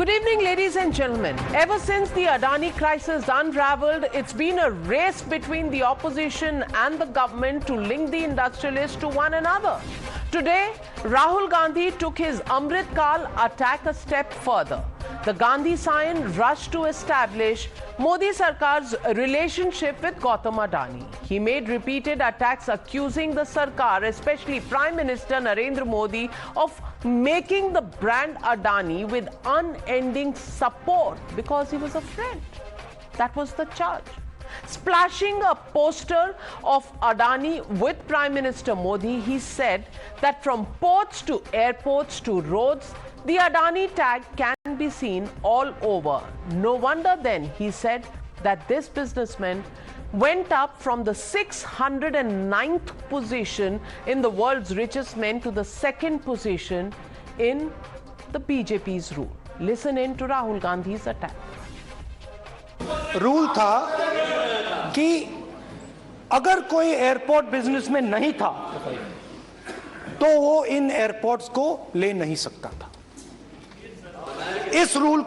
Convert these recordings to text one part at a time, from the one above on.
Good evening, ladies and gentlemen. Ever since the Adani crisis unraveled, it's been a race between the opposition and the government to link the industrialists to one another. Today, Rahul Gandhi took his Amrit Kal attack a step further. The Gandhi Scion rushed to establish Modi Sarkar's relationship with Gautam Adani. He made repeated attacks accusing the Sarkar, especially Prime Minister Narendra Modi, of making the brand Adani with unending support because he was a friend. That was the charge. Splashing a poster of Adani with Prime Minister Modi, he said that from ports to airports to roads, the Adani tag can be seen all over. No wonder then, he said, that this businessman went up from the 609th position in the world's richest men to the second position in the BJP's rule. Listen in to Rahul Gandhi's attack. Rule था कि अगर कोई airport business में नहीं था तो वो इन airports को ले नहीं सकता था। इस रूल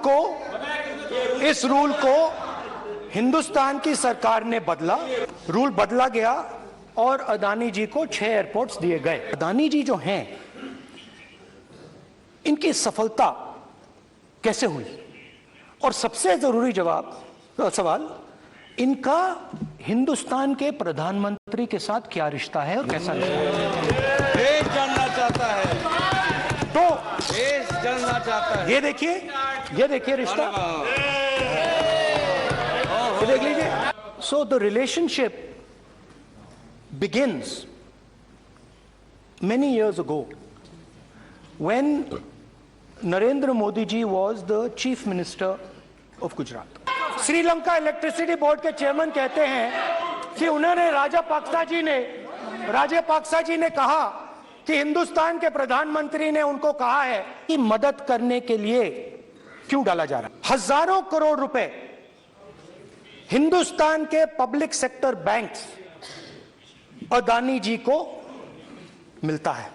को हिंदुस्तान की सरकार ने बदला, रूल बदला गया और अदानी जी को 6 एयरपोर्ट्स दिए गए। अदानी जी जो हैं, इनकी सफलता कैसे हुई? और सबसे जरूरी सवाल, इनका हिंदुस्तान के प्रधानमंत्री के साथ क्या रिश्ता है और कैसा रिश्ता है? देश जानना चाहता है, तो देश जानना चाहता है। ये देखिए रिश्ता, ये देख लीजिए। So the relationship begins many years ago when Narendra Modi ji was the Chief Minister of Gujarat. Sri Lanka electricity board के चेयरमैन कहते हैं कि उन्होंने राजापाक्सा जी ने कहा कि हिंदुस्तान के प्रधानमंत्री ने उनको कहा है कि मदद करने के लिए क्यों डाला जा रहा है। हजारों करोड़ रुपए हिंदुस्तान के पब्लिक सेक्टर बैंक्स अदानी जी को मिलता है।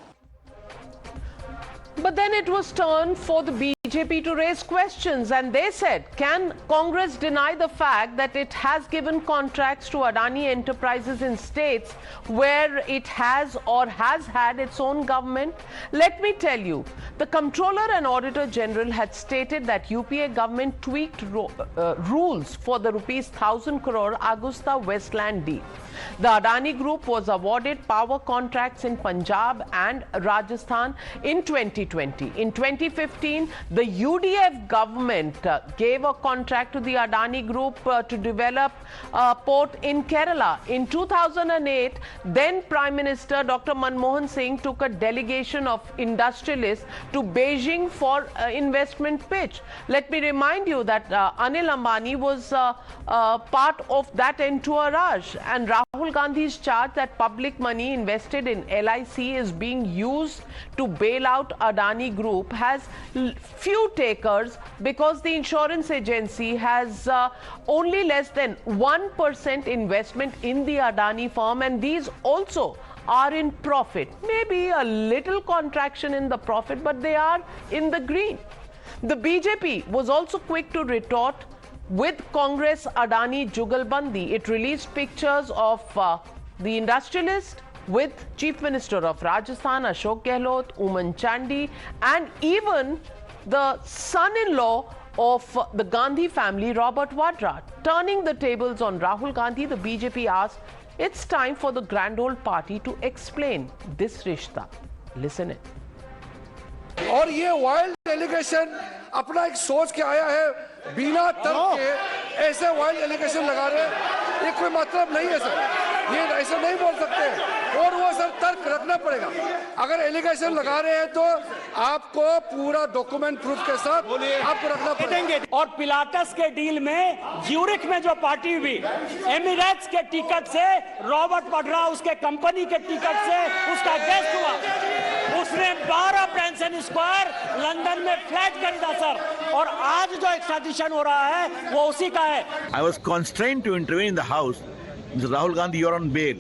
But then it was turn for the BJP to raise questions, and they said, can Congress deny the fact that it has given contracts to Adani enterprises in states where it has or has had its own government? Let me tell you, the Comptroller and Auditor General had stated that UPA government tweaked rules for the ₹1,000 crore Augusta Westland deal. The Adani Group was awarded power contracts in Punjab and Rajasthan in 2020. In 2015, the UDF government gave a contract to the Adani Group to develop a port in Kerala. In 2008, then Prime Minister Dr. Manmohan Singh took a delegation of industrialists to Beijing for investment pitch. Let me remind you that Anil Ambani was part of that entourage, and Rahul Gandhi's charge that public money invested in LIC is being used to bail out Adani Group has few takers because the insurance agency has only less than 1% investment in the Adani firm, and these also are in profit. Maybe a little contraction in the profit, but they are in the green. The BJP was also quick to retort with Congress Adani Jugalbandi. It released pictures of the industrialist with Chief Minister of Rajasthan Ashok Gehlot, Uman Chandi, and even the son-in-law of the Gandhi family, Robert Vadra. Turning the tables on Rahul Gandhi, the BJP asked, it's time for the grand old party to explain this rishta. Listen in. और ये wild allegation अपना एक सोच के आया है, बिना तर्क के ऐसे वाइल्ड एलिगेशन लगा रहे हैं, ये कोई मतलब नहीं है सर, ये ऐसे नहीं बोल सकते, और वो सर तर्क रखना पड़ेगा। अगर एलिगेशन लगा रहे हैं तो आपको पूरा डॉक्यूमेंट प्रूफ के साथ आपको रखना पड़ेगा। और पिलाटस के डील में ज्यूरिक में जो पार्टी हुई, एमिरेट्स के टिकट से रॉबर्ट वाड्रा उसके कंपनी के टिकट से उसका गेस्ट हुआ, उसने 12 पेंशन स्क्वायर लंदन में फ्लैट खरीदा सर, और आज जो एक्सट्राडिशन हो रहा है वो उसी का है। I was constrained to intervene in the house. Mr. Rahul Gandhi, you're on bail.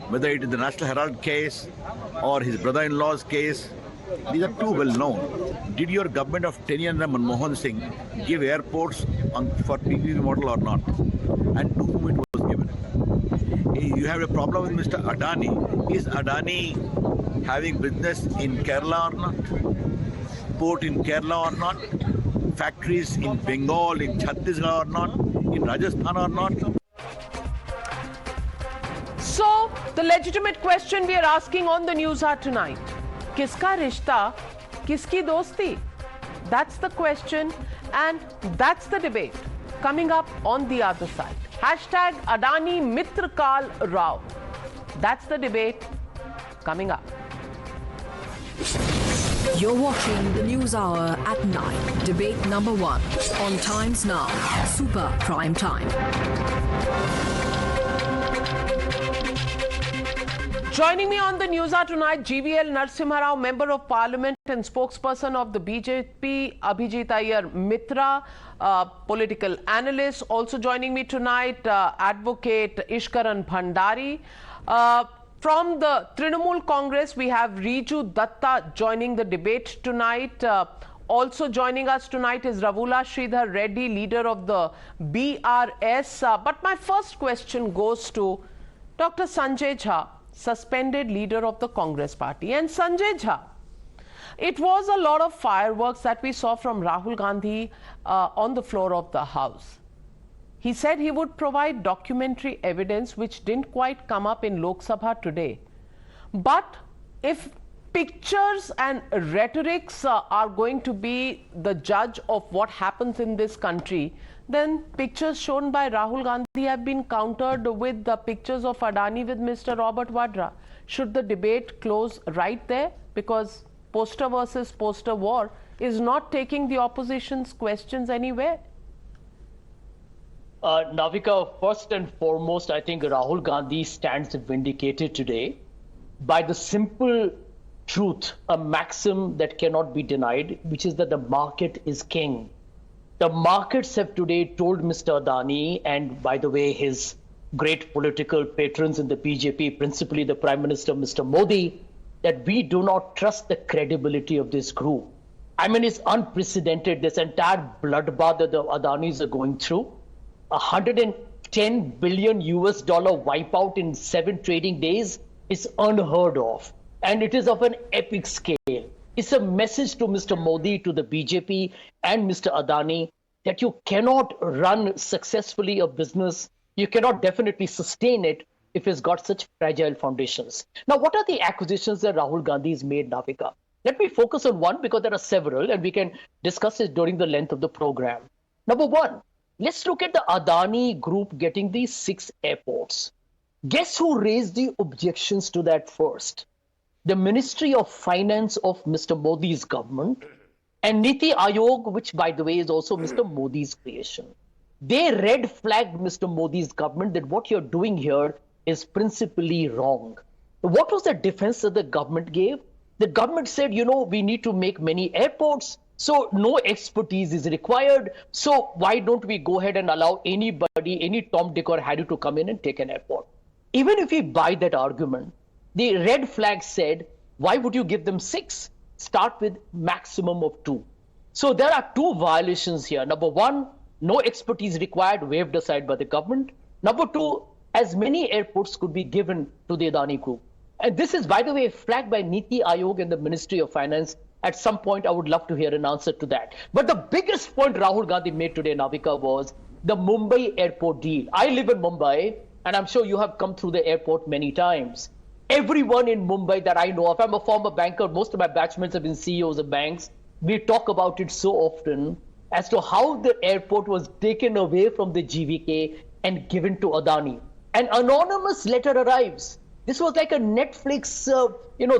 Whether it is the National Herald case or his brother-in-law's case These are too well known. Did your government of Teni and Manmohan Singh give airports for PPP model or not? And to whom it was given? You have a problem with Mr. Adani. Is Adani having business in Kerala or not? Port in Kerala or not? Factories in Bengal, in Chhattisgarh or not? In Rajasthan or not? So, the legitimate question we are asking on the Newshour tonight, kiska rishta, kiski dosti? That's the question and that's the debate coming up on the other side. Hashtag Adani Mitrkal Rao. That's the debate coming up. You're watching the News Hour at 9. Debate number 1 on Times Now. Super Prime Time. Joining me on the Newshour tonight, GVL Narasimha Rao, Member of Parliament and spokesperson of the BJP, Abhijit Iyer Mitra, political analyst. Also joining me tonight, Advocate Ishkaran Bhandari. From the Trinamool Congress, we have Riju Datta joining the debate tonight. Also joining us tonight is Ravula Sridhar Reddy, leader of the BRS. But my first question goes to Dr. Sanjay Jha, suspended leader of the Congress party. And Sanjay Jha, it was a lot of fireworks that we saw from Rahul Gandhi on the floor of the House. He said he would provide documentary evidence which didn't quite come up in Lok Sabha today. But if pictures and rhetorics are going to be the judge of what happens in this country, then pictures shown by Rahul Gandhi have been countered with the pictures of Adani with Mr. Robert Vadra. Should the debate close right there? Because poster versus poster war is not taking the opposition's questions anywhere. Navika, first and foremost, I think Rahul Gandhi stands vindicated today by the simple truth, a maxim that cannot be denied, which is that the market is king. The markets have today told Mr. Adani, and by the way, his great political patrons in the BJP, principally the Prime Minister, Mr. Modi, that we do not trust the credibility of this group. I mean, it's unprecedented, this entire bloodbath that the Adanis are going through. $110 billion wipeout in 7 trading days is unheard of. And it is of an epic scale. It's a message to Mr. Modi, to the BJP and Mr. Adani that you cannot run successfully a business. You cannot definitely sustain it if it's got such fragile foundations. Now, what are the acquisitions that Rahul Gandhi has made, Navika? Let me focus on one because there are several and we can discuss it during the length of the program. Number one, let's look at the Adani group getting these 6 airports. Guess who raised the objections to that first? The Ministry of Finance of Mr. Modi's government and Niti Aayog, which by the way is also Mr. Modi's creation. They red flagged Mr. Modi's government that what you're doing here is principally wrong. What was the defense that the government gave? The government said, you know, we need to make many airports, so no expertise is required. So why don't we go ahead and allow anybody, any Tom, Dick or Harry to come in and take an airport? Even if we buy that argument, the red flag said, why would you give them 6? Start with maximum of 2. So there are 2 violations here. Number one, no expertise required, waved aside by the government. Number 2, as many airports could be given to the Adani group. And this is, by the way, flagged by Niti Aayog and the Ministry of Finance. At some point, I would love to hear an answer to that. But the biggest point Rahul Gandhi made today, Navika, was the Mumbai airport deal. I live in Mumbai, and I'm sure you have come through the airport many times. Everyone in Mumbai that I know of, I'm a former banker, most of my batchmates have been CEOs of banks. We talk about it so often as to how the airport was taken away from the GVK and given to Adani. An anonymous letter arrives. This was like a Netflix,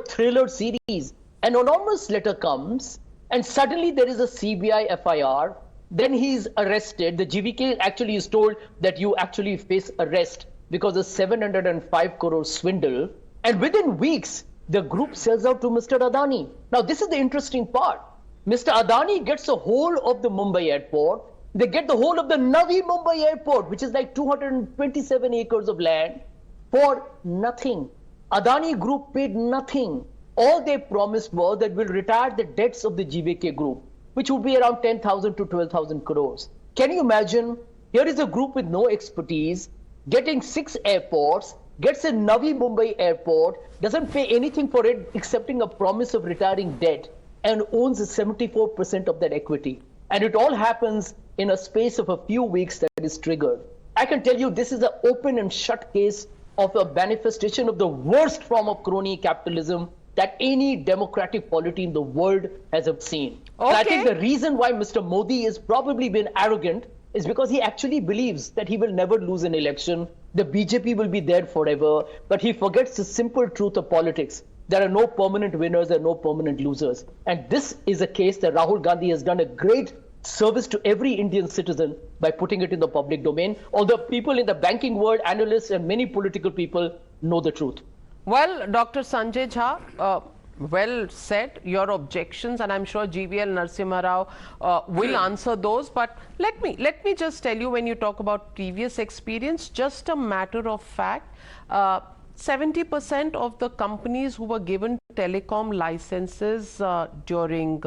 thriller series. An anonymous letter comes, and suddenly there is a CBI FIR. Then he's arrested. The GVK actually is told that you actually face arrest because of 705 crore swindle. And within weeks, the group sells out to Mr. Adani. Now, this is the interesting part. Mr. Adani gets the whole of the Mumbai airport. They get the whole of the Navi Mumbai airport, which is like 227 acres of land, for nothing. Adani group paid nothing. All they promised was that we'll retire the debts of the GVK group, which would be around 10,000 to 12,000 crores. Can you imagine? Here is a group with no expertise, getting 6 airports, gets a Navi Mumbai airport, doesn't pay anything for it excepting a promise of retiring debt, and owns 74% of that equity. And it all happens in a space of a few weeks that is triggered. I can tell you this is an open and shut case of a manifestation of the worst form of crony capitalism that any democratic polity in the world has ever seen. Okay. And I think the reason why Mr. Modi has probably been arrogant is because he actually believes that he will never lose an election. The BJP will be there forever, but he forgets the simple truth of politics. There are no permanent winners and no permanent losers. And this is a case that Rahul Gandhi has done a great service to every Indian citizen by putting it in the public domain, although people in the banking world, analysts and many political people know the truth. Well, Dr. Sanjay Jha, well said, your objections, and I'm sure GVL Narasimha Rao will answer those. But let me just tell you, when you talk about previous experience, just a matter of fact, 70% of the companies who were given telecom licenses during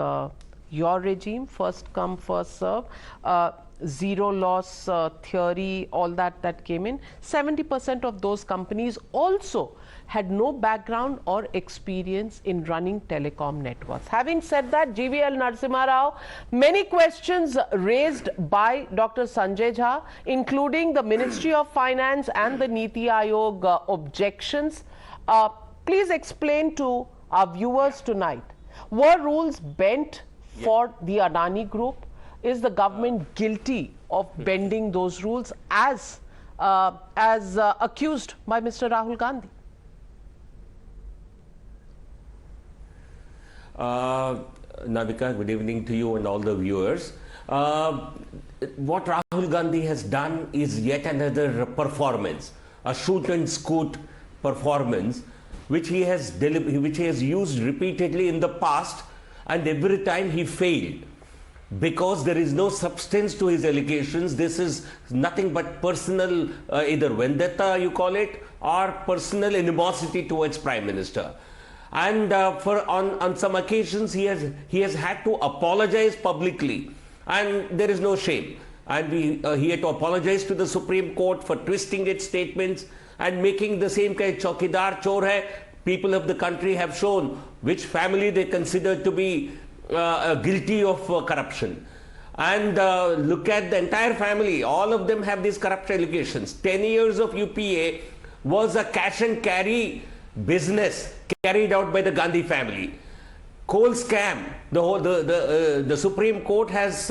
your regime, first come, first serve, zero loss theory, all that came in, 70% of those companies also had no background or experience in running telecom networks. Having said that, GVL Narasimha Rao, many questions raised by Dr. Sanjay Jha, including the Ministry of Finance and the Niti Aayog objections. Please explain to our viewers tonight, were rules bent for the Adani group? Is the government guilty of bending those rules as accused by Mr. Rahul Gandhi? Navika, good evening to you and all the viewers. What Rahul Gandhi has done is yet another performance, a shoot and scoot performance, which he has used repeatedly in the past, and every time he failed. Because there is no substance to his allegations. This is nothing but personal, either vendetta you call it, or personal animosity towards Prime Minister. And on some occasions he has had to apologize publicly, and there is no shame. And he had to apologize to the Supreme Court for twisting its statements and making the same kind of chaukidar chor hai. People of the country have shown which family they consider to be guilty of corruption. And look at the entire family. All of them have these corruption allegations. 10 years of UPA was a cash and carry business carried out by the Gandhi family. Coal scam. The Supreme Court has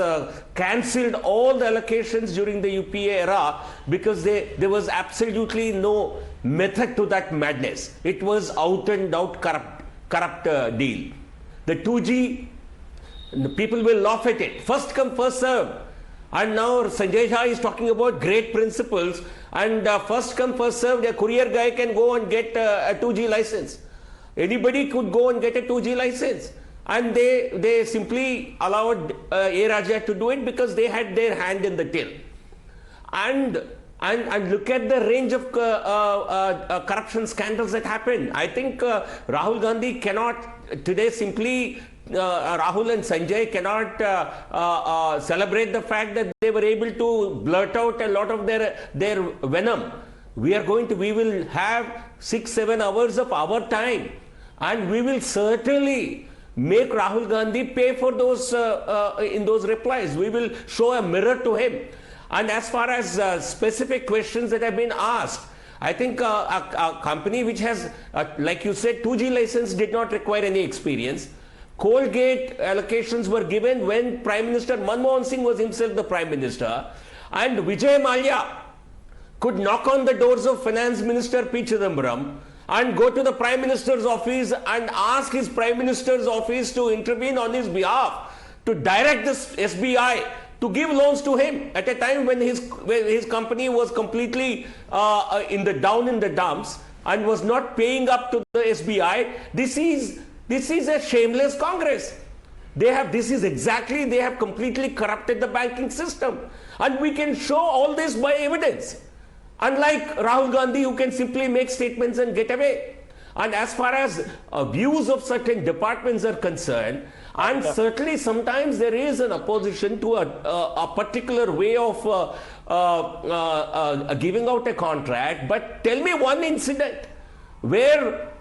cancelled all the allocations during the UPA era because there was absolutely no method to that madness. It was out and out corrupt deal. The 2G, people will laugh at it. First come, first serve. And now Sanjay Jha is talking about great principles, and first come, first serve. The courier guy can go and get a 2G license. Anybody could go and get a 2G license. And they simply allowed A. Raja to do it because they had their hand in the till. And look at the range of corruption scandals that happened. I think Rahul Gandhi cannot today simply, Rahul and Sanjay cannot celebrate the fact that they were able to blurt out a lot of their venom. We will have 6-7 hours of our time, and we will certainly make Rahul Gandhi pay for those in those replies. We will show a mirror to him. And as far as specific questions that have been asked, I think a company which has, like you said, 2G license did not require any experience. Coalgate allocations were given when Prime Minister Manmohan Singh was himself the Prime Minister, and Vijay Mallya could knock on the doors of Finance Minister P. Chidambaram and go to the Prime Minister's office and ask his Prime Minister's office to intervene on his behalf, to direct the SBI to give loans to him at a time when his company was completely in the dumps and was not paying up to the SBI. This is a shameless Congress. They have completely corrupted the banking system, and we can show all this by evidence. Unlike Rahul Gandhi, who can simply make statements and get away. And as far as views of certain departments are concerned, and certainly sometimes there is an opposition to a particular way of giving out a contract. But tell me one incident where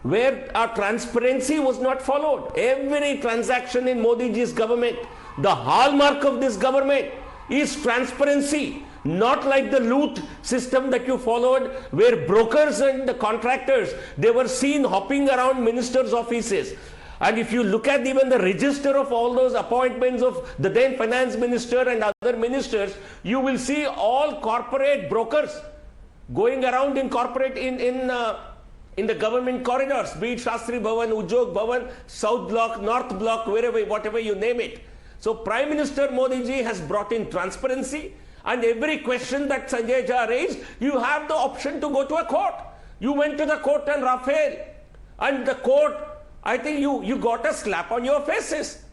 our transparency was not followed. Every transaction in Modi ji's government, the hallmark of this government is transparency. Not like the loot system that you followed, where brokers and the contractors, they were seen hopping around ministers' offices. And if you look at even the register of all those appointments of the then finance minister and other ministers, you will see all corporate brokers going around in corporate in the government corridors, be it Shastri Bhavan, Ujjog Bhavan, South Block, North Block, wherever, whatever you name it. So Prime Minister Modi ji has brought in transparency. And every question that Sanjay Jha raised, you have the option to go to a court. You went to the court on Rafale. And the court, I think you got a slap on your faces.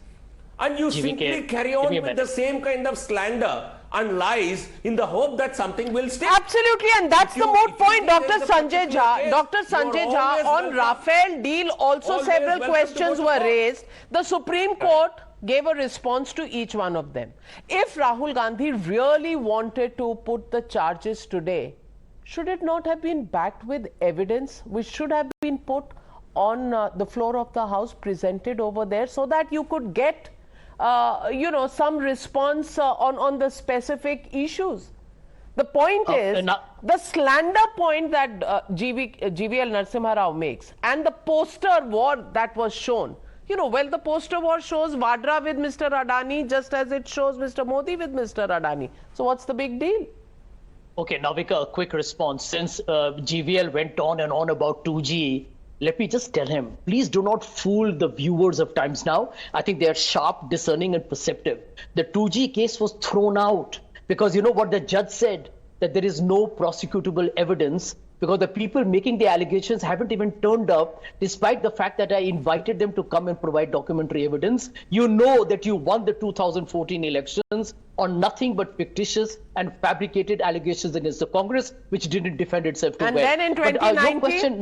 And you simply carry on with the same kind of slander and lies in the hope that something will stick. Absolutely, and that's the moot point, Dr. Sanjay Jha. Dr. Sanjay Jha, on Rafale deal, also several questions were raised. The Supreme Court gave a response to each one of them. If Rahul Gandhi really wanted to put the charges today, should it not have been backed with evidence which should have been put on the floor of the House, presented over there, so that you could get some response on the specific issues? The point is, the slander point that GVL Narasimha Rao makes, and the poster war that was shown, the poster war shows Vadra with Mr. Adani just as it shows Mr. Modi with Mr. Adani. So what's the big deal? Okay, Navika, a quick response. Since GVL went on and on about 2G, let me just tell him, please do not fool the viewers of Times Now. I think they are sharp, discerning and perceptive. The 2G case was thrown out because you know what the judge said? That there is no prosecutable evidence because the people making the allegations haven't even turned up, despite the fact that I invited them to come and provide documentary evidence. You know that you won the 2014 elections on nothing but fictitious and fabricated allegations against the Congress, which didn't defend itself too well. And then in 2019,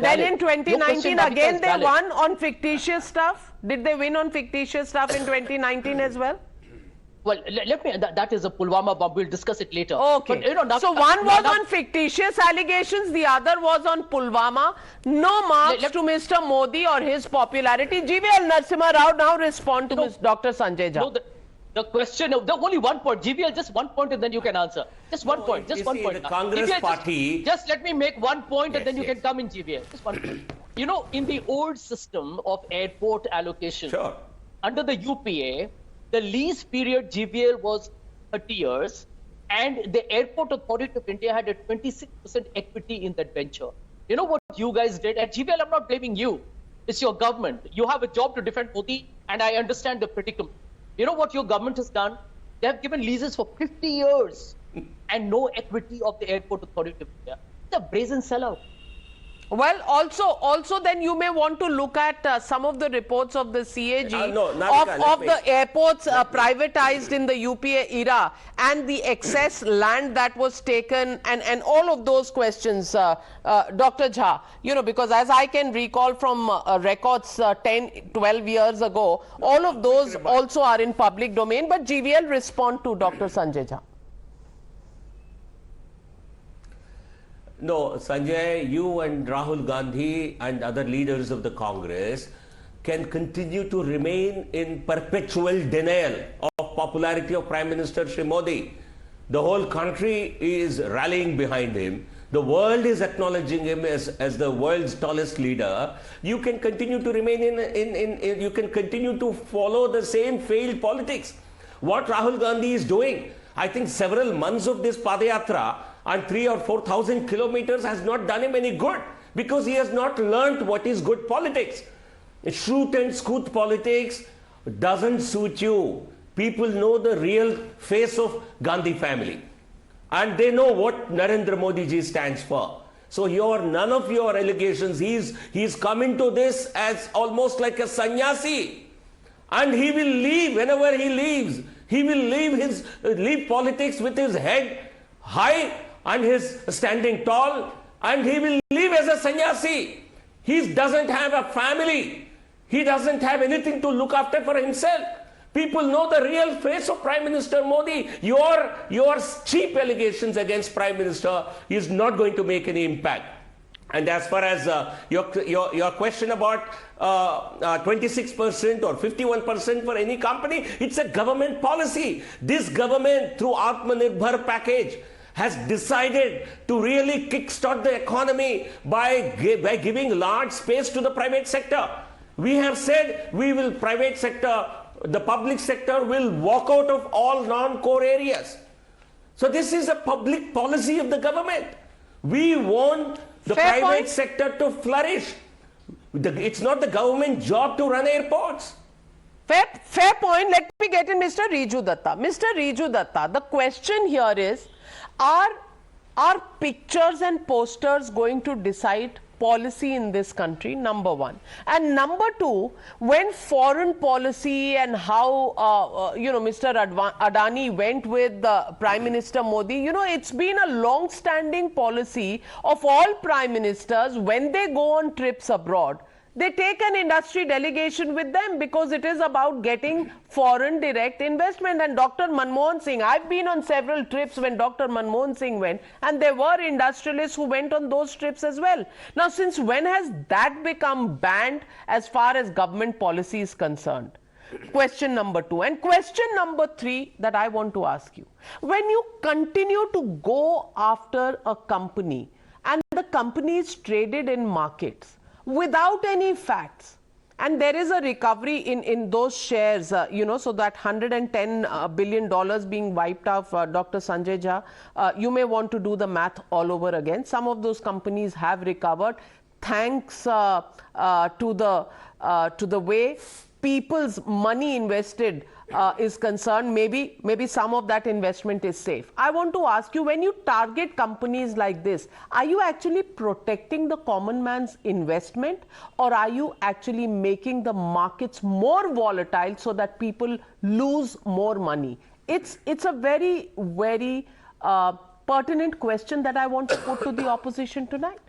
then in 2019 again they won on fictitious stuff. Did they win on fictitious stuff in 2019 as well? Well, let me, that is a Pulwama bomb. We'll discuss it later. Okay. But, so one was on fictitious allegations, the other was on Pulwama. No marks to Mr. Modi or his popularity. GVL Narasimha Rao now respond to Dr. Sanjay Jha. The question, the only one point, GVL, just one point and then you can answer. Just one point, just one point. The Congress GVL, party... Just let me make one point and then you can come in, GVL. Just one point. In the old system of airport allocation, under the UPA, the lease period GVL was 30 years and the Airport Authority of India had a 26% equity in that venture. You know what you guys did? At GVL, I'm not blaming you. It's your government. You have a job to defend Modi and I understand the predicament. You know what your government has done? They have given leases for 50 years and no equity of the Airport Authority of India. It's a brazen sellout. Well, also then you may want to look at some of the reports of the CAG of the airports privatized in the UPA era and the excess land that was taken and all of those questions, Dr. Jha, because as I can recall from records 10, 12 years ago, all of those also are in public domain, but GVL respond to Dr. Sanjay Jha. No, Sanjay, you and Rahul Gandhi and other leaders of the Congress can continue to remain in perpetual denial of popularity of Prime Minister Shri Modi. The whole country is rallying behind him. The world is acknowledging him as the world's tallest leader. You can continue to remain you can continue to follow the same failed politics. What Rahul Gandhi is doing, I think several months of this Padayatra and 3,000 or 4,000 kilometers has not done him any good because he has not learnt what is good politics. Shoot and scoot politics doesn't suit you. People know the real face of Gandhi family and they know what Narendra Modi ji stands for. So none of your allegations, he's come into this as almost like a sannyasi and he will leave whenever he leaves. He will leave politics with his head high and his standing tall, and he will leave as a sannyasi. He doesn't have a family. He doesn't have anything to look after for himself. People know the real face of Prime Minister Modi. Your cheap allegations against Prime Minister is not going to make any impact. And as far as your question about 26% or 51% for any company, it's a government policy. This government, through Atmanirbhar package, has decided to really kickstart the economy by giving large space to the private sector. We have said we will the public sector will walk out of all non-core areas. So this is a public policy of the government. We want the private sector to flourish. It's not the government job to run airports. Fair point. Let me get in Mr. Riju Datta. Mr. Riju Datta, the question here is, are pictures and posters going to decide policy in this country? Number one. And number two, when foreign policy and how Mr. Adani went with Prime Minister Modi, it's been a long-standing policy of all prime ministers. When they go on trips abroad, they take an industry delegation with them, because it is about getting foreign direct investment. And Dr. Manmohan Singh, I've been on several trips when Dr. Manmohan Singh went, and there were industrialists who went on those trips as well. Now, since when has that become banned as far as government policy is concerned? Question number two. And question number three that I want to ask you. When you continue to go after a company and the company is traded in markets without any facts, and there is a recovery in those shares, so that $110 billion being wiped off, Dr. Sanjay Jha, you may want to do the math all over again. Some of those companies have recovered thanks to the way people's money invested is concerned. Maybe some of that investment is safe. I want to ask you, when you target companies like this, are you actually protecting the common man's investment, or are you actually making the markets more volatile so that people lose more money? It's a very, very pertinent question that I want to put to the opposition tonight.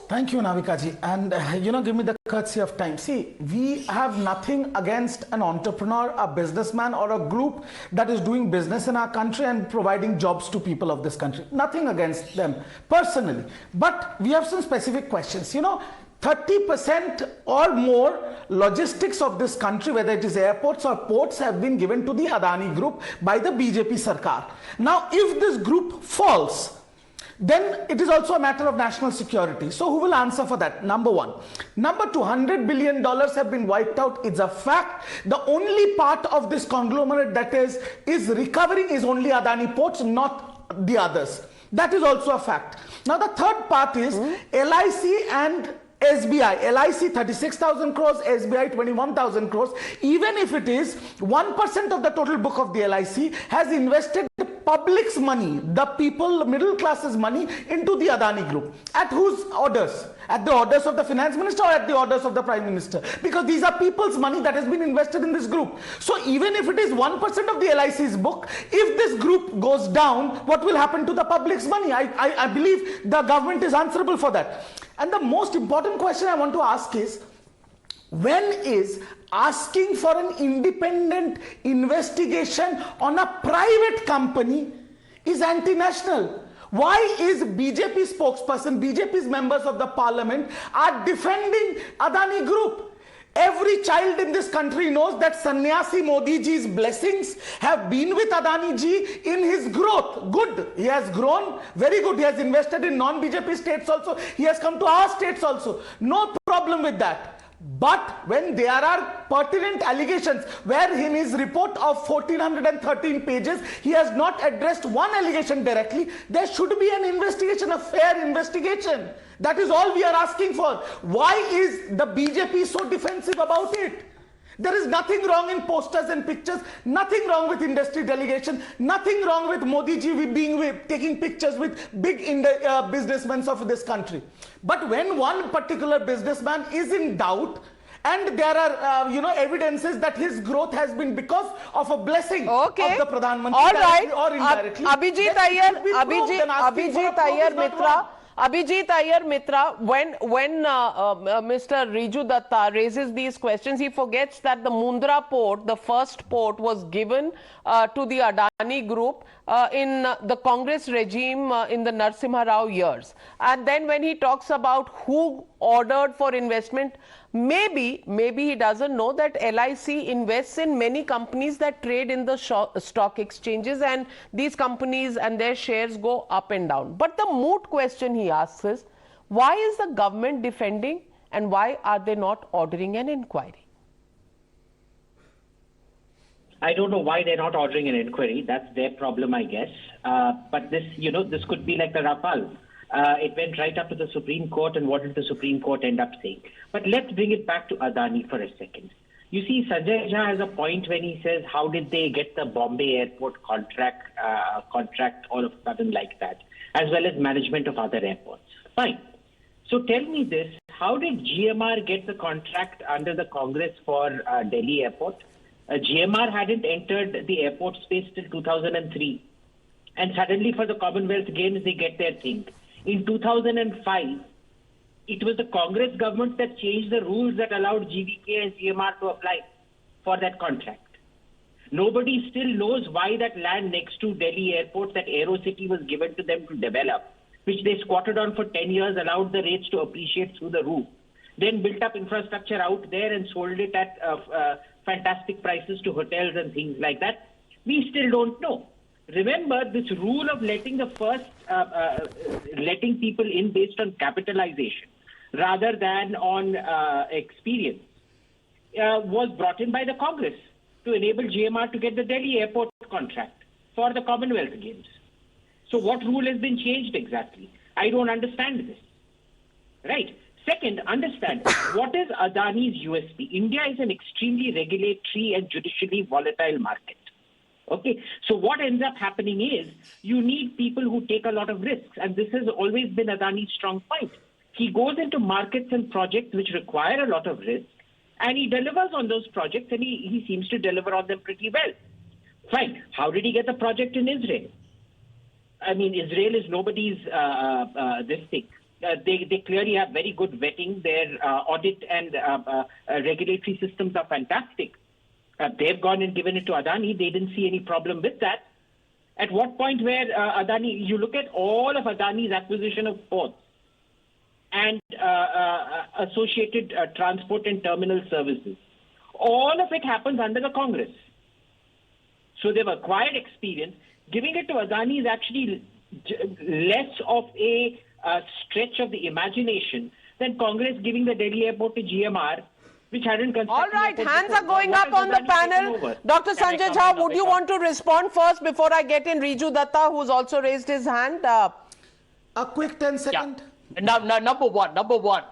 Thank you, Navika ji. And, give me the courtesy of time. See, we have nothing against an entrepreneur, a businessman, or a group that is doing business in our country and providing jobs to people of this country. Nothing against them, personally. But we have some specific questions. 30% or more logistics of this country, whether it is airports or ports, have been given to the Adani group by the BJP Sarkar. Now, if this group falls, then it is also a matter of national security. So who will answer for that? Number one. Number two, $100 billion have been wiped out. It's a fact. The only part of this conglomerate that is recovering is only Adani Ports, not the others. That is also a fact. Now the third part is LIC and SBI. LIC 36,000 crores, SBI 21,000 crores. Even if it is 1% of the total book of the LIC, has invested the public's money, the people, middle class's money, into the Adani group. At whose orders? At the orders of the finance minister or at the orders of the prime minister? Because these are people's money that has been invested in this group. So even if it is 1% of the LIC's book, if this group goes down, what will happen to the public's money? I believe the government is answerable for that. And the most important question I want to ask is, when is asking for an independent investigation on a private company is anti-national? Why is BJP spokesperson, BJP's members of the parliament are defending Adani Group? Every child in this country knows that Sannyasi Modi ji's blessings have been with Adani ji in his growth. Good. He has grown. Very good. He has invested in non-BJP states also. He has come to our states also. No problem with that. But when there are pertinent allegations, where in his report of 1413 pages, he has not addressed one allegation directly, there should be an investigation, a fair investigation. That is all we are asking for. Why is the BJP so defensive about it? There is nothing wrong in posters and pictures, nothing wrong with industry delegation, nothing wrong with Modi ji taking pictures with big businessmen of this country. But when one particular businessman is in doubt and there are evidences that his growth has been because of a blessing of the Pradhan Mantri, all right, or indirectly. Abhijit Iyer Mitra, when Mr. Riju Datta raises these questions, he forgets that the Mundra port, the first port, was given to the Adani group in the Congress regime in the Narasimha Rao years. And then when he talks about who ordered for investment, maybe he doesn't know that LIC invests in many companies that trade in the stock exchanges, and these companies and their shares go up and down. But the moot question he asks is, why is the government defending and why are they not ordering an inquiry? I don't know why they're not ordering an inquiry. That's their problem, I guess. But this, this could be like the Rafale. It went right up to the Supreme Court, and what did the Supreme Court end up saying? But let's bring it back to Adani for a second. You see, Sanjay Jha has a point when he says, how did they get the Bombay airport contract all of a sudden like that, as well as management of other airports. Fine. So tell me this, how did GMR get the contract under the Congress for Delhi airport? GMR hadn't entered the airport space till 2003. And suddenly for the Commonwealth Games, they get their thing. In 2005, it was the Congress government that changed the rules that allowed GVK and GMR to apply for that contract. Nobody still knows why that land next to Delhi airport, that AeroCity, was given to them to develop, which they squatted on for 10 years, allowed the rates to appreciate through the roof, then built up infrastructure out there and sold it at fantastic prices to hotels and things like that. We still don't know. Remember, this rule of letting letting people in based on capitalization rather than on experience was brought in by the Congress to enable GMR to get the Delhi airport contract for the Commonwealth Games. So what rule has been changed exactly? I don't understand this. Right. Second, understand what is Adani's USP. India is an extremely regulatory and judicially volatile market. Okay, so what ends up happening is you need people who take a lot of risks, and this has always been Adani's strong point. He goes into markets and projects which require a lot of risk, and he delivers on those projects, and he seems to deliver on them pretty well. Fine. How did he get the project in Israel? I mean, Israel is nobody's this thing. They clearly have very good vetting. Their audit and regulatory systems are fantastic. They've gone and given it to Adani. They didn't see any problem with that. At what point where Adani, you look at all of Adani's acquisition of ports and associated transport and terminal services, all of it happens under the Congress. So they've acquired experience. Giving it to Adani is actually less of a stretch of the imagination than Congress giving the Delhi airport to GMR, which hadn't constructed. All right, hands are going up on the panel. Dr. Sanjay Jha, would you want to respond first before I get in Riju Datta, who's also raised his hand? A quick 10-second. Yeah. Number one.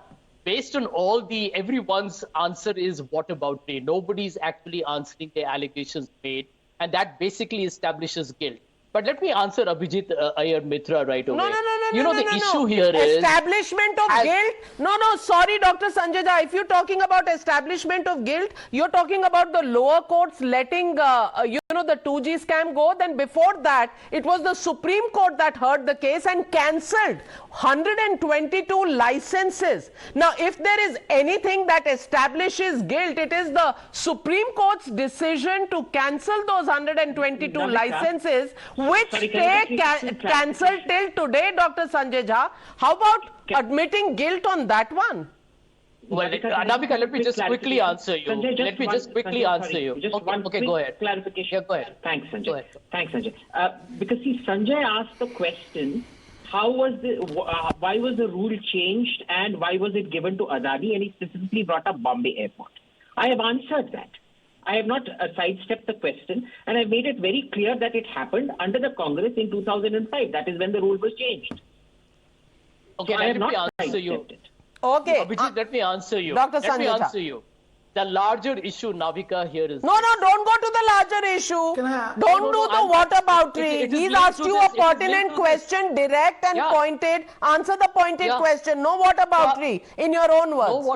Based on all everyone's answer is what about me? Nobody's actually answering the allegations made, and that basically establishes guilt. But let me answer Abhijit Iyer Mitra right away. No, the issue here is establishment of guilt. No, sorry, Dr. Sanjay Jha. If you're talking about establishment of guilt, you're talking about the lower courts letting the 2G scam go. Then before that, it was the Supreme Court that heard the case and cancelled 122 licenses. Now, if there is anything that establishes guilt, it is the Supreme Court's decision to cancel those 122 licenses, which stay cancelled till today, Dr. Sanjay Jha. How about admitting guilt on that one? Well, Navika, let me just quickly answer you. Let me just quickly answer you. Okay, go ahead. Clarification. Yeah, go ahead. Thanks, Sanjay. Thanks, Sanjay. Because see, Sanjay asked the question, why was the rule changed and why was it given to Adani? And he specifically brought up Bombay Airport. I have answered that. I have not sidestepped the question, and I made it very clear that it happened under the Congress in 2005. That is when the rule was changed. Okay, so I have let me not answer you. it. Okay. Abhijit, let me answer you. Dr. Sanjay Jha. Let me answer you. The larger issue, Navika, here is... No, don't go to the larger issue. Don't do the whataboutery. He's asked you a pertinent question, direct and pointed. Answer the pointed question. No whataboutery in your own words.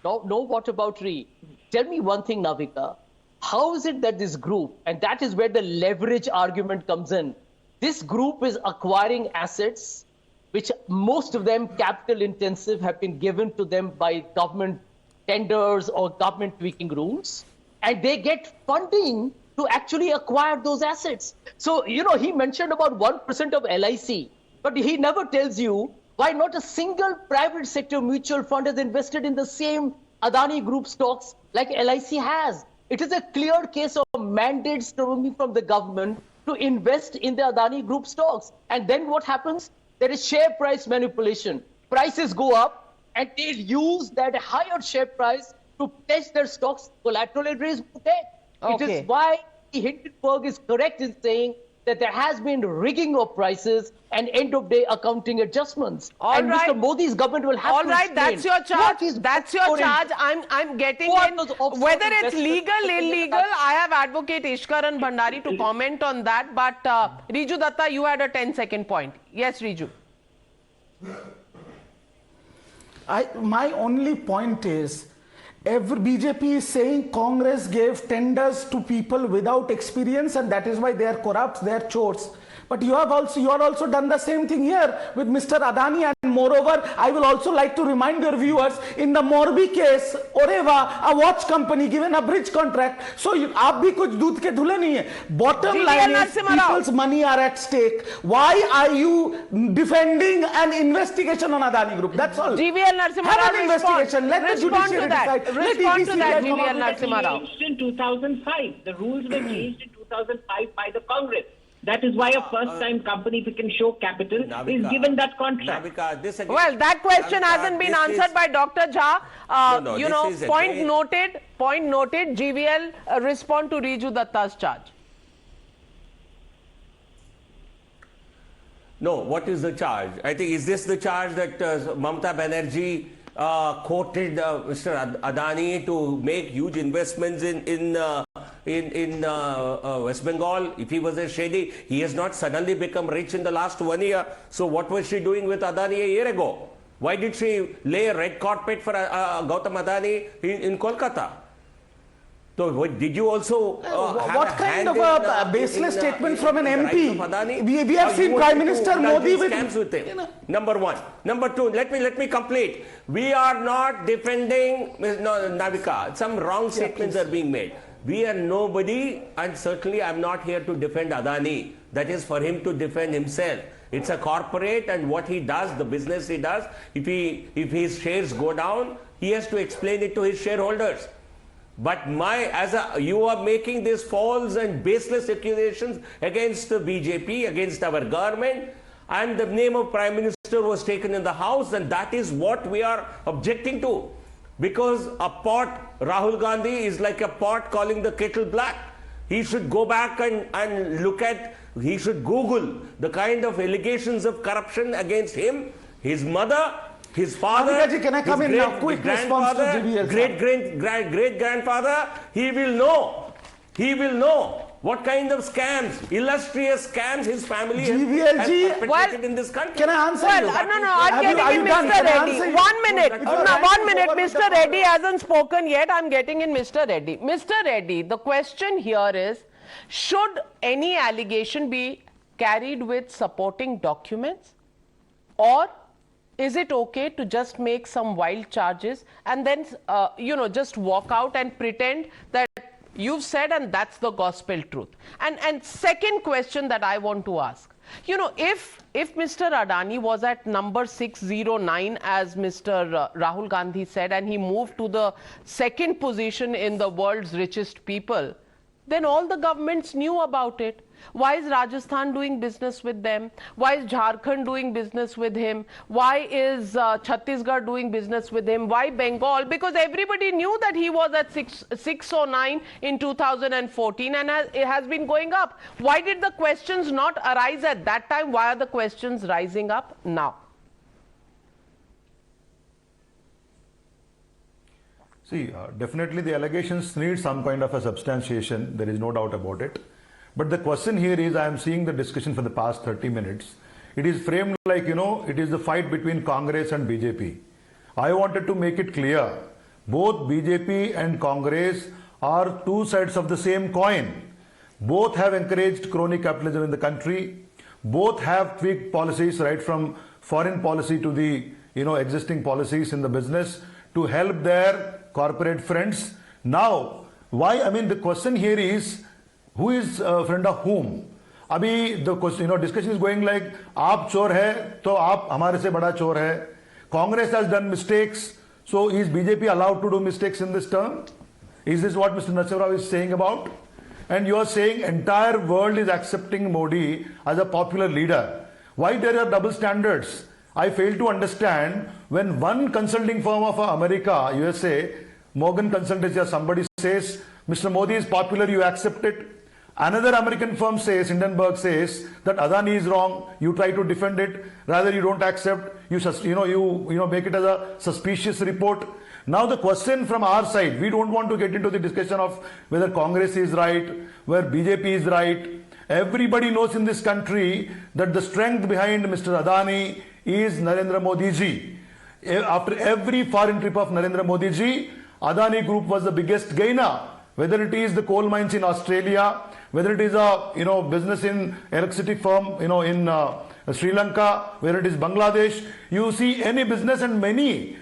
no whataboutery. Tell me one thing, Navika. How is it that this group, and that is where the leverage argument comes in, this group is acquiring assets, which most of them capital intensive, have been given to them by government tenders or government tweaking rules, and they get funding to actually acquire those assets. So, he mentioned about 1% of LIC, but he never tells you why not a single private sector mutual fund has invested in the same Adani Group stocks like LIC has. It is a clear case of mandates coming from the government to invest in the Adani Group stocks. And then what happens? There is share price manipulation. Prices go up and they use that higher share price to pledge their stocks collateral and raise more debt. Okay. It is why Hindenburg is correct in saying that there has been rigging of prices and end-of-day accounting adjustments. And Mr. Modi's government will have to explain. That's your charge. That's your charge. I'm getting in. Whether it's legal, illegal, I have Advocate Ishkaran Bhandari to comment on that. But Riju Datta, you had a 10-second point. Yes, Riju. My only point is, every BJP is saying Congress gave tenders to people without experience and that is why they are corrupt, they are chores. But you are also done the same thing here with Mr. Adani, and moreover, I will also like to remind your viewers, in the Morbi case, Oreva, a watch company, given a bridge contract. So आप भी कुछ दूध के धुले नहीं है. Bottom line is people's money are at stake. Why are you defending an investigation on Adani Group? That's all. GVL Narasimha Rao, have an investigation. Let the judiciary decide. Respond to that, GVL Narasimha Rao. In 2005, the rules were changed in 2005 by the Congress. That is why a first-time company, if it can show capital, is given that contract. Navika, well, that question hasn't been answered by Dr. Jha. Point noted. GVL, respond to Riju Datta's charge. No, what is the charge? I think, is this the charge that Mamata Banerjee quoted Mr. Adani to make huge investments in West Bengal? If he was a shady, he has not suddenly become rich in the last 1 year. So what was she doing with Adani a year ago? Why did she lay a red carpet for Gautam Adani in Kolkata? So did you also what kind of a baseless statement from an MP? We have seen Prime Minister Modi with him. Number one. Number two, let me complete. We are not defending Navika. Some wrong statements are being made. We are nobody, and certainly I'm not here to defend Adani. That is for him to defend himself. It's a corporate, and what he does, the business he does, if his shares go down, he has to explain it to his shareholders. But you are making these false and baseless accusations against the BJP, against our government, and the name of Prime Minister was taken in the House, and that is what we are objecting to. Because a pot, Rahul Gandhi is like a pot calling the kettle black. He should go back and look at, he should Google the kind of allegations of corruption against him, his mother, his father, can I come in now? Quick response to GVL, great-grandfather. He will know what kind of scams, illustrious scams his family has perpetrated in this country. Can I answer you? I'm getting in Mr. Reddy. 1 minute. 1 minute. Mr. Reddy hasn't spoken yet. I'm getting in Mr. Reddy. Mr. Reddy, the question here is, should any allegation be carried with supporting documents, or is it okay to just make some wild charges and then, just walk out and pretend that you've said and that's the gospel truth? And second question that I want to ask, if Mr. Adani was at number 609, as Mr. Rahul Gandhi said, and he moved to the second position in the world's richest people, then all the governments knew about it. Why is Rajasthan doing business with them? Why is Jharkhand doing business with him? Why is Chhattisgarh doing business with him? Why Bengal? Because everybody knew that he was at 609 in 2014 and it has been going up. Why did the questions not arise at that time? Why are the questions rising up now? See, definitely the allegations need some kind of a substantiation. There is no doubt about it. But the question here is, I am seeing the discussion for the past 30 minutes. It is framed like, it is the fight between Congress and BJP. I wanted to make it clear. Both BJP and Congress are two sides of the same coin. Both have encouraged crony capitalism in the country. Both have tweaked policies right from foreign policy to the existing policies in the business to help their corporate friends. Now, why? I mean, the question here is, who is a friend of whom? Abhi the question, discussion is going like, aap chor hai, to aap hamare se bada chor hai. Congress has done mistakes, so is BJP allowed to do mistakes in this term? Is this what Mr. Narasimha is saying about? And you are saying entire world is accepting Modi as a popular leader. Why there are double standards? I fail to understand when one consulting firm of America, USA, Morgan Consultancy or somebody says, Mr. Modi is popular, you accept it. Another American firm says, Hindenburg says, that Adani is wrong, you try to defend it, rather you don't accept, you make it as a suspicious report. Now the question from our side, we don't want to get into the discussion of whether Congress is right, whether BJP is right. Everybody knows in this country that the strength behind Mr. Adani is Narendra Modi ji. After every foreign trip of Narendra Modi ji, Adani Group was the biggest gainer. Whether it is the coal mines in Australia, whether it is a business in electricity firm in Sri Lanka, whether it is Bangladesh, you see any business and many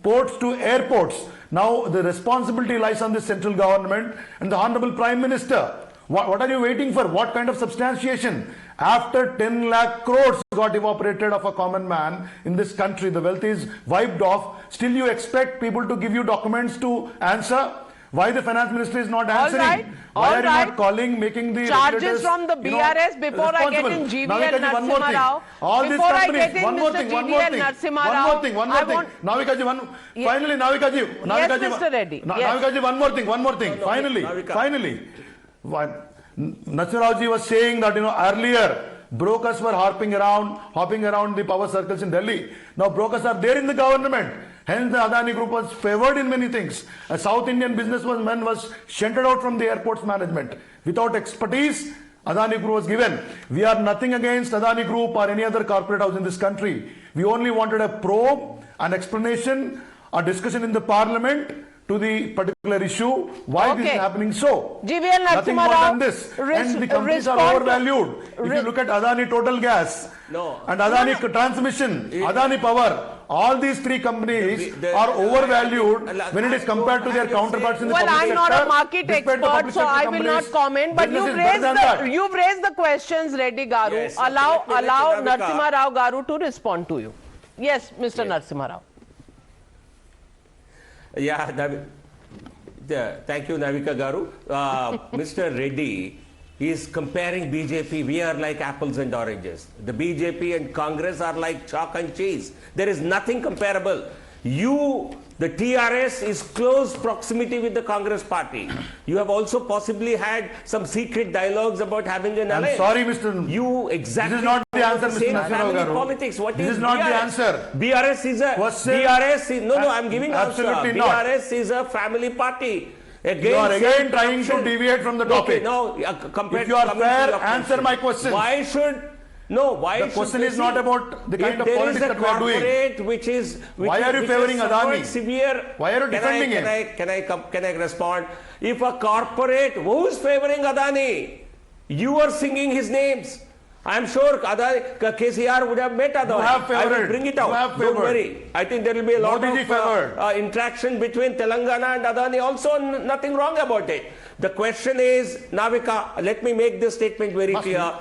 ports to airports. Now the responsibility lies on the central government and the Honorable Prime Minister. What are you waiting for? What kind of substantiation? After 10 lakh crores got evaporated of a common man in this country, the wealth is wiped off, still you expect people to give you documents to answer? Why the finance minister is not answering? Why are you not calling, making the charges from the BRS before I get in GVL Narasimha Rao? All these companies, one more thing. Navika ji, finally, Navika ji. Yes, Mr. Reddy. Navika ji, one more thing. Finally. Narasimha Rao ji was saying that, earlier, brokers were hopping around the power circles in Delhi. Now brokers are there in the government. Hence the Adani Group was favored in many things. A South Indian businessman was shunted out from the airports management. Without expertise, Adani Group was given. We are nothing against Adani Group or any other corporate house in this country. We only wanted a probe, an explanation, a discussion in the parliament to the particular issue, why this is happening so. GVL Nothing more than this. And the companies are overvalued. If you look at Adani Total Gas, and Adani Transmission, Adani Power, all these three companies are overvalued when it is compared to their counterparts in the public sector. Well, I'm not a market expert, so I will not comment. But you've raised the questions, Reddy Garu. Yes, allow Narasimha Rao Garu to respond to you. Yes, Mr. Narasimha Rao. Yeah, thank you, Navika Garu. Mr. Reddy is comparing BJP. We are like apples and oranges. The BJP and Congress are like chalk and cheese. There is nothing comparable. The TRS is close proximity with the Congress party. You have also possibly had some secret dialogues about having an alliance. I'm sorry, Mr. You exactly. This is not the answer, Mr. Narasimha politics. What this is not BRS? The answer. BRS is a BRS is, no, I'm giving absolutely answer. Not. BRS is a family party. You are again trying to deviate from the topic. Okay, no, if you are fair, answer my question. Why should the question is not about the kind of politics that we are doing. Why are you favoring Adani? Why are you defending him? Can I respond? If a corporate, who is favoring Adani? You are singing his names. I am sure Adani, KCR would have met Adani. I will bring it out. Don't worry. I think there will be a lot of interaction between Telangana and Adani also. Nothing wrong about it. The question is, Navika, let me make this statement very clear.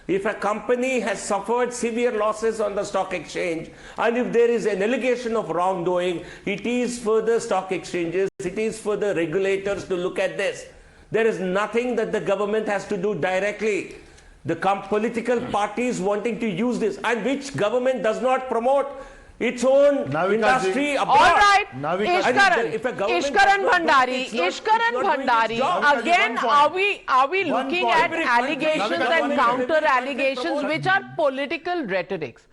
If a company has suffered severe losses on the stock exchange, and if there is an allegation of wrongdoing, it is for the stock exchanges, it is for the regulators to look at this. There is nothing that the government has to do directly. The political parties wanting to use this, and which government does not promote its own industry abroad. All right, Ishkaran Bhandari, again, are we looking at allegations and counter allegations which are political rhetorics?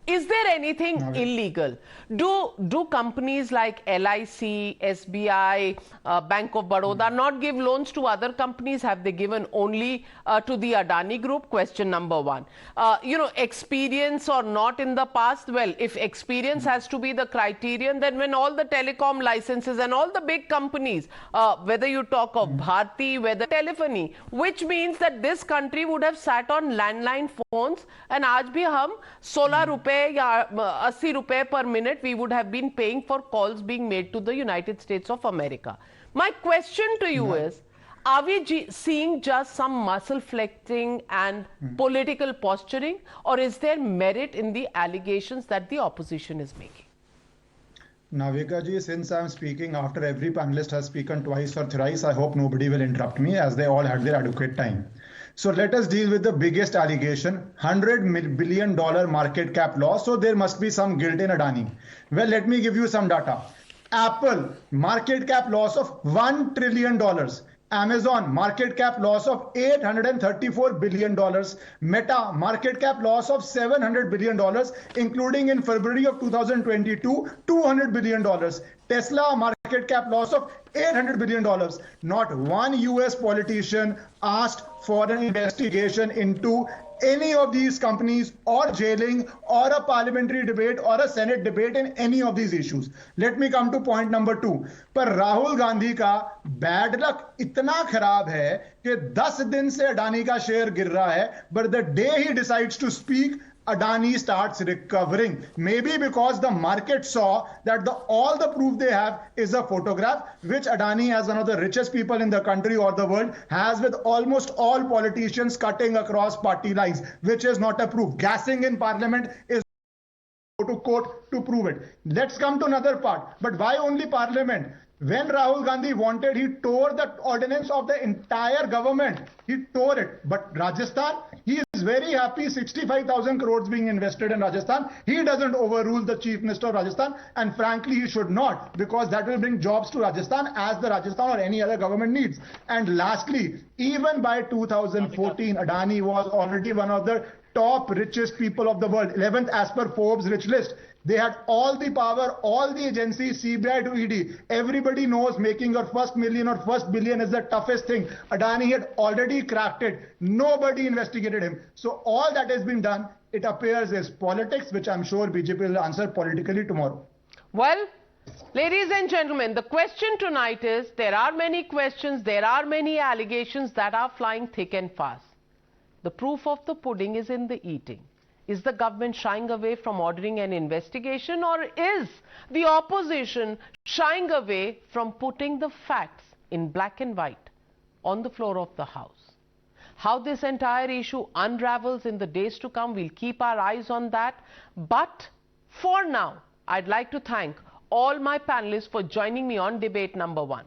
Is there anything illegal? Do companies like LIC, SBI, Bank of Baroda not give loans to other companies? Have they given only to the Adani Group? Question number one. Experience or not in the past? Well, if experience has to be the criterion, then when all the telecom licenses and all the big companies, whether you talk of Bharti, whether telephony, which means that this country would have sat on landline phones, and aaj bhi hum 16 rupees या 80 rupees per minute we would have been paying for calls being made to the United States of America. My question to you is, are we seeing just some muscle flexing and political posturing, or is there merit in the allegations that the opposition is making? Navika ji, since I am speaking after every panelist has spoken twice or thrice, I hope nobody will interrupt me as they all had their adequate time. So let us deal with the biggest allegation, $100 billion market cap loss. So there must be some guilt in Adani. Well, let me give you some data. Apple, market cap loss of $1 trillion. Amazon, market cap loss of $834 billion. Meta, market cap loss of $700 billion, including in February of 2022, $200 billion. Tesla, market cap loss of $800 billion. Not one US politician asked for an investigation into any of these companies or jailing or a parliamentary debate or a Senate debate in any of these issues. Let me come to point number 2. पर राहुल गांधी का bad luck इतना खराब है कि 10 दिन से अडानी का share गिर रहा है, but the day he decides to speak, Adani starts recovering. Maybe because the market saw that all the proof they have is a photograph, which Adani, as one of the richest people in the country or the world, has with almost all politicians cutting across party lines, which is not a proof. Gassing in parliament is to court to prove it. Let's come to another part. But why only parliament? When Rahul Gandhi wanted, he tore the ordinance of the entire government. He tore it. But Rajasthan, he is very happy 65,000 crores being invested in Rajasthan. He doesn't overrule the Chief Minister of Rajasthan. And frankly, he should not, because that will bring jobs to Rajasthan as the Rajasthan or any other government needs. And lastly, even by 2014, Adani was already one of the top richest people of the world, 11th as per Forbes rich list. They had all the power, all the agencies, CBI to ED. Everybody knows making your first million or first billion is the toughest thing. Adani had already cracked it. Nobody investigated him. So all that has been done, it appears, is politics, which I'm sure BJP will answer politically tomorrow. Well, ladies and gentlemen, the question tonight is, there are many questions, there are many allegations that are flying thick and fast. The proof of the pudding is in the eating. Is the government shying away from ordering an investigation, or is the opposition shying away from putting the facts in black and white on the floor of the House? How this entire issue unravels in the days to come, we'll keep our eyes on that. But for now, I'd like to thank all my panelists for joining me on debate number 1.